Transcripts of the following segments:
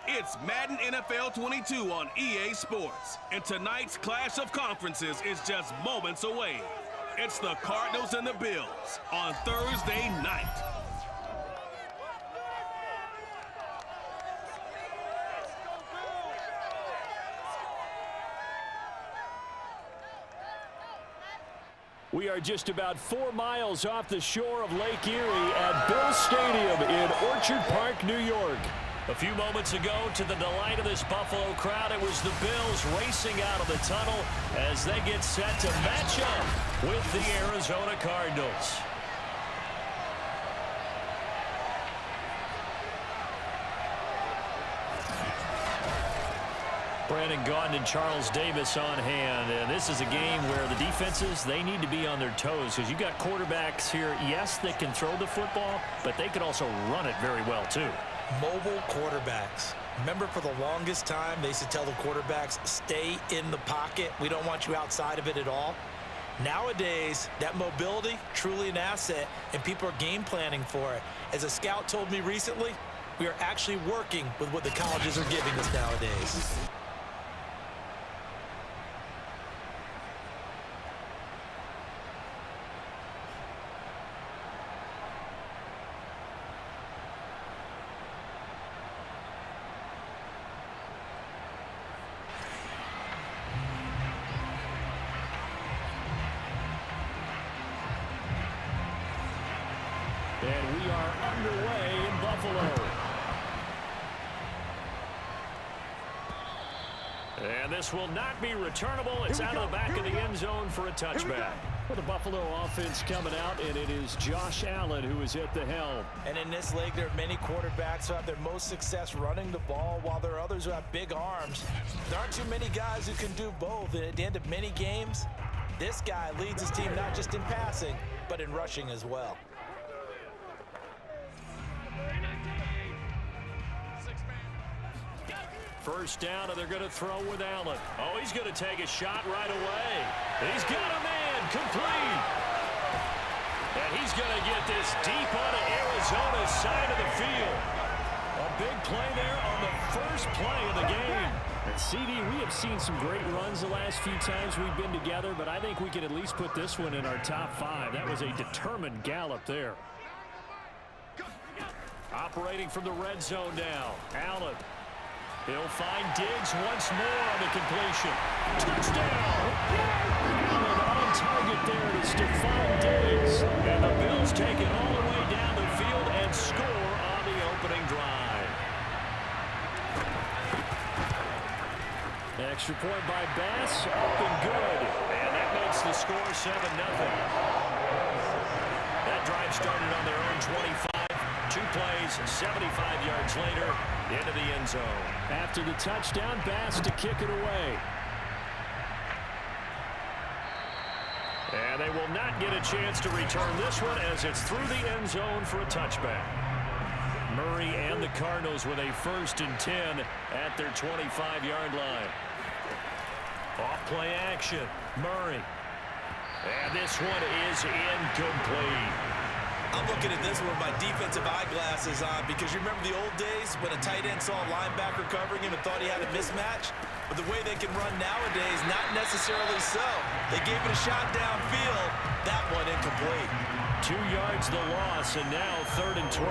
It's Madden NFL 22 on EA Sports, and tonight's clash of conferences is just moments away. It's the Cardinals and the Bills on Thursday night. We are just about 4 miles off the shore of Lake Erie at Bill Stadium in Orchard Park, New York. A few moments ago, to the delight of this Buffalo crowd, it was the Bills racing out of the tunnel as they get set to match up with the Arizona Cardinals. Brandon Gaudin and Charles Davis on hand, and this is a game where the defenses, they need to be on their toes because you got quarterbacks here, yes, they can throw the football, but they can also run it very well too. Mobile quarterbacks. Remember, for the longest time, they used to tell the quarterbacks, stay in the pocket. We don't want you outside of it at all. Nowadays, that mobility, truly an asset, and people are game planning for it. As a scout told me recently, we are actually working with what the colleges are giving us nowadays. And we are underway in Buffalo. And this will not be returnable. It's out of the back of the end zone for a touchback. Well, the Buffalo offense coming out, and it is Josh Allen who is at the helm. And in this league, there are many quarterbacks who have their most success running the ball, while there are others who have big arms. There aren't too many guys who can do both. And at the end of many games, this guy leads his team not just in passing, but in rushing as well. First down, and they're going to throw with Allen. Oh, he's going to take a shot right away. He's got a man complete. And he's going to get this deep onto Arizona's side of the field. A big play there on the first play of the game. And CD, we have seen some great runs the last few times we've been together, but I think we can at least put this one in our top 5. That was a determined gallop there. Operating from the red zone now, Allen. He'll find Diggs once more on the completion. Touchdown! Allen on target there to Stephon Diggs. And the Bills take it all the way down the field and score on the opening drive. Extra point by Bass, up and good. And that makes the score 7-0. That drive started on their own 25. 2 plays, 75 yards later, into the end zone. After the touchdown, Bass to kick it away. And they will not get a chance to return this one as it's through the end zone for a touchback. Murray and the Cardinals with a 1st and 10 at their 25-yard line. Off-play action, Murray. And this one is incomplete. I'm looking at this one with my defensive eyeglasses on because you remember the old days when a tight end saw a linebacker covering him and thought he had a mismatch? But the way they can run nowadays, not necessarily so. They gave it a shot downfield. That one incomplete. 2 yards the loss, and now 3rd and 12.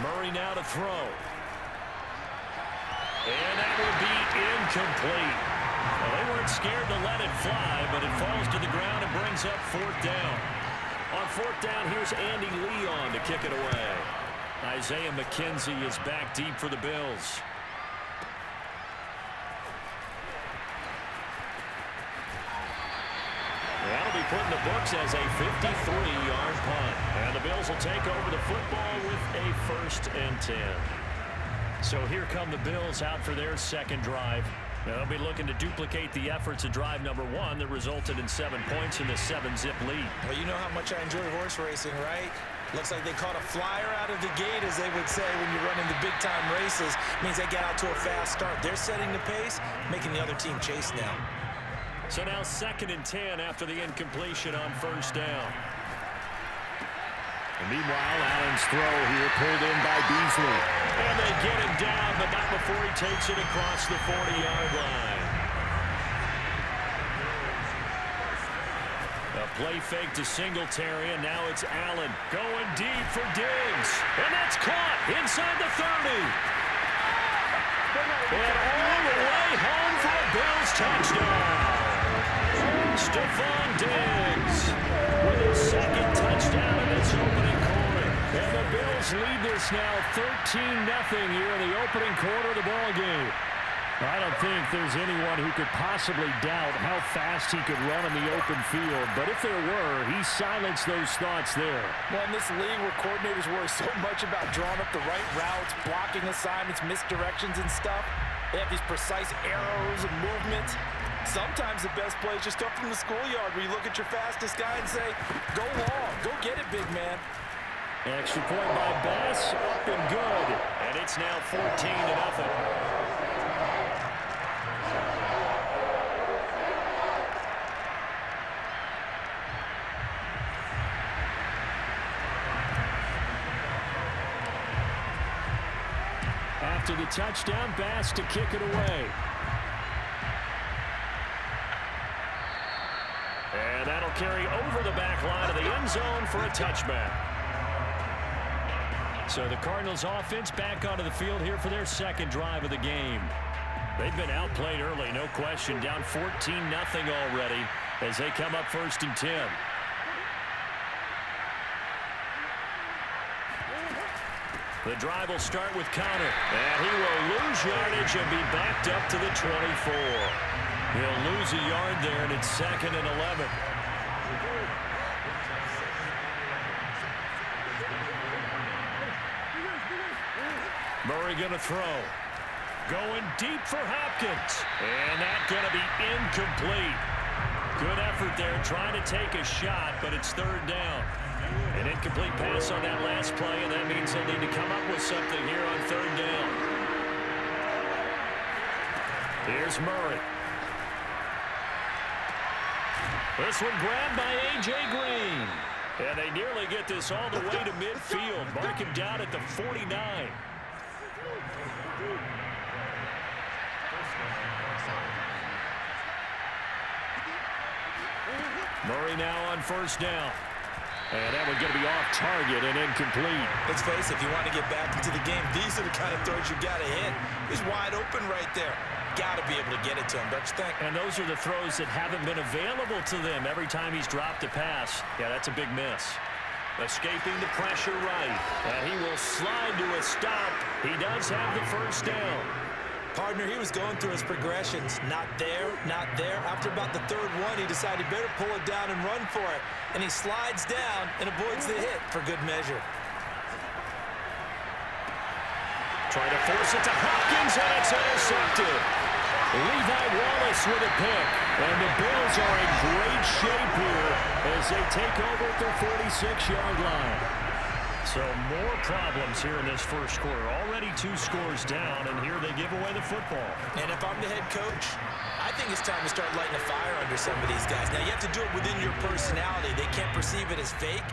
Murray now to throw. And that will be incomplete. Well, they weren't scared to let it fly, but it falls to the ground and brings up 4th down. On 4th down, here's Andy Leon to kick it away. Isaiah McKenzie is back deep for the Bills. That'll be put in the books as a 53-yard punt. And the Bills will take over the football with a 1st and 10. So here come the Bills out for their 2nd drive. They'll be looking to duplicate the efforts of drive number 1 that resulted in 7 points in the 7-zip lead. Well, you know how much I enjoy horse racing, right? Looks like they caught a flyer out of the gate, as they would say when you're running the big-time races. Means they get out to a fast start. They're setting the pace, making the other team chase now. So now 2nd and 10 after the incompletion on 1st down. And meanwhile, Allen's throw here pulled in by Beasley. And they get him down, but not before he takes it across the 40-yard line. A play fake to Singletary, and now it's Allen going deep for Diggs. And that's caught inside the 30. And all the way home for a Bills touchdown. Stephon Diggs with his second touchdown in this opening quarter. And the Bills lead this now 13-0 here in the opening quarter of the ball game. I don't think there's anyone who could possibly doubt how fast he could run in the open field. But if there were, he silenced those thoughts there. Well, in this league where coordinators worry so much about drawing up the right routes, blocking assignments, misdirections and stuff, they have these precise arrows and movements. Sometimes the best plays just come from the schoolyard where you look at your fastest guy and say, go long, go get it, big man. Extra point by Bass, up and good. And it's now 14-0. After the touchdown, Bass to kick it away. And that'll carry over the back line of the end zone for a touchback. So the Cardinals offense back onto the field here for their second drive of the game. They've been outplayed early, no question. Down 14-0 already as they come up 1st and 10. The drive will start with Connor, and he will lose yardage and be backed up to the 24. He'll lose a yard there, and it's 2nd and 11. Murray going to throw. Going deep for Hopkins, and that's going to be incomplete. Good effort there trying to take a shot, but it's 3rd down. An incomplete pass on that last play, and that means they'll need to come up with something here on 3rd down. Here's Murray. This one grabbed by A.J. Green. And they nearly get this all the way to midfield. Mark him down at the 49. Murray now on 1st down. And that one going to be off target and incomplete. Let's face it, if you want to get back into the game, these are the kind of throws you got to hit. He's wide open right there. Got to be able to get it to him, don't you think? And those are the throws that haven't been available to them every time he's dropped a pass. Yeah, that's a big miss. Escaping the pressure right. And he will slide to a stop. He does have the 1st down. Partner, he was going through his progressions. Not there, not there. After about the 3rd one, he decided he better pull it down and run for it. And he slides down and avoids the hit for good measure. Trying to force it to Hopkins, and it's intercepted. Levi Wallace with a pick. And the Bills are in great shape here as they take over at their 46-yard line. So more problems here in this 1st quarter. Already 2 scores down, and here they give away the football. And if I'm the head coach, I think it's time to start lighting a fire under some of these guys. Now, you have to do it within your personality. They can't perceive it as fake.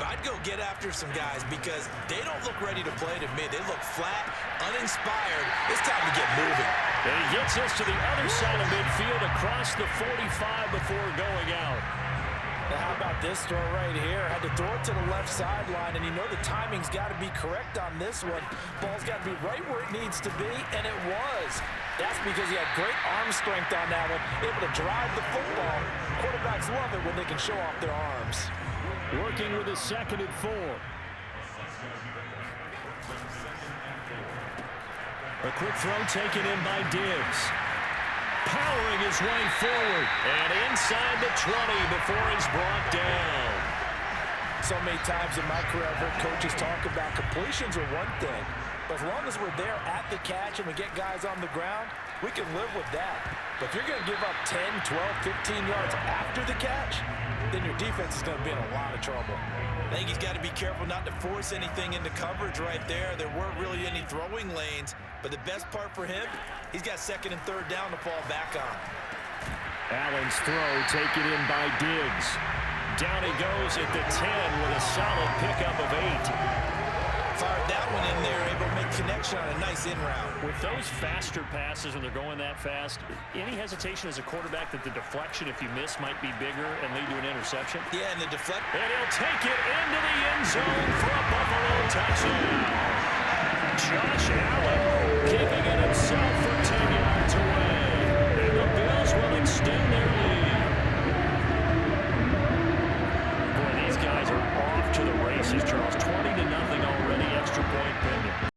But I'd go get after some guys because they don't look ready to play to me. They look flat, uninspired. It's time to get moving. And he gets us to the other side of midfield across the 45 before going out. Now, how about this throw right here? Had to throw it to the left sideline, and you know the timing's got to be correct on this one. Ball's got to be right where it needs to be, and it was. That's because he had great arm strength on that one, able to drive the football. Quarterbacks love it when they can show off their arms. Working with a 2nd and 4. A quick throw taken in by Diggs. Powering his way forward. And inside the 20 before he's brought down. So many times in my career, I've heard coaches talk about completions are one thing. But as long as we're there at the catch and we get guys on the ground, we can live with that. But if you're going to give up 10, 12, 15 yards after the catch, then your defense is going to be in a lot of trouble. I think he's got to be careful not to force anything into coverage right there. There weren't really any throwing lanes. But the best part for him, he's got 2nd and 3rd down to fall back on. Allen's throw taken in by Diggs. Down he goes at the 10 with a solid pickup of 8. Fired that one in there, able to make connection on a nice in route. With those faster passes when they're going that fast, any hesitation as a quarterback that the deflection, if you miss, might be bigger and lead to an interception? Yeah, and the deflect. And he'll take it into the end zone for a Buffalo touchdown. Josh Allen kicking it himself